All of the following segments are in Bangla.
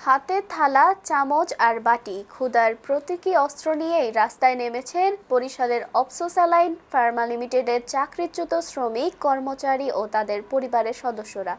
হাতে থালা, চামচ আর বাটি, ক্ষুধার প্রতীকী অস্ত্র নিয়েই রাস্তায় নেমেছেন বরিশালের অপসোস্যালাইন ফার্মা লিমিটেডের চাকরিচ্যুত শ্রমিক, কর্মচারী ও তাদের পরিবারের সদস্যরা।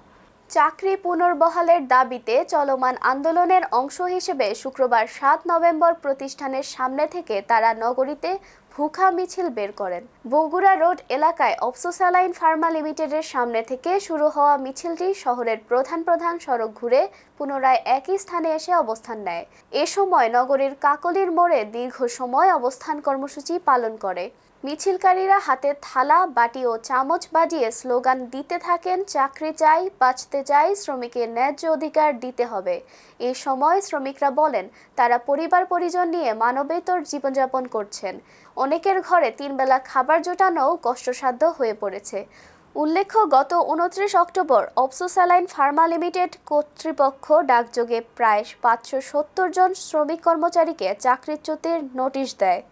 চাকরি পুনর্বহালের দাবিতে চলমান আন্দোলনের অংশ হিসেবে শুক্রবার ৭ নভেম্বর প্রতিষ্ঠানের সামনে থেকে তারা নগরীতে ভুখা মিছিল বের করেন। বগুড়া রোড এলাকায় অপসোস্যালাইন ফার্মা লিমিটেডের সামনে থেকে শুরু হওয়া মিছিলটি শহরের প্রধান প্রধান সড়ক ঘুরে পুনরায় একই স্থানে এসে অবস্থান নেয়। এ সময় নগরীর কাকলির মোড়ে দীর্ঘ সময় অবস্থান কর্মসূচি পালন করে। মিছিলকারীরা হাতে থালা, বাটি ও চামচ বাজিয়ে স্লোগান দিতে থাকেন, চাকরি চাই, বাঁচতে চাই, শ্রমিকের ন্যায্য অধিকার দিতে হবে। এ সময় শ্রমিকরা বলেন, তারা পরিবার পরিজন নিয়ে মানবেতর জীবনযাপন করছেন। অনেকের ঘরে ৩ বেলা খাবার জোটানোও কষ্টসাধ্য হয়ে পড়েছে। উল্লেখ্য, গত ২৯ অক্টোবর অপসোস্যালাইন ফার্মা লিমিটেড কর্তৃপক্ষ ডাকযোগে প্রায় ৫৭০ জন শ্রমিক কর্মচারীকে চাকরিচ্যুতির নোটিশ দেয়।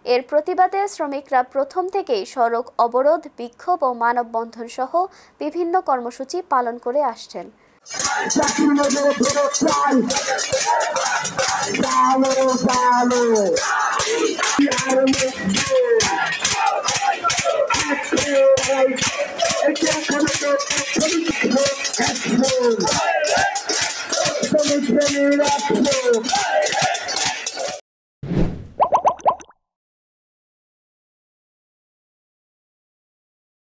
এর প্রতিবাদে শ্রমিকরা প্রথম থেকেই সড়ক অবরোধ, বিক্ষোভ ও মানববন্ধন সহ বিভিন্ন কর্মসূচি পালন করে আসছেন।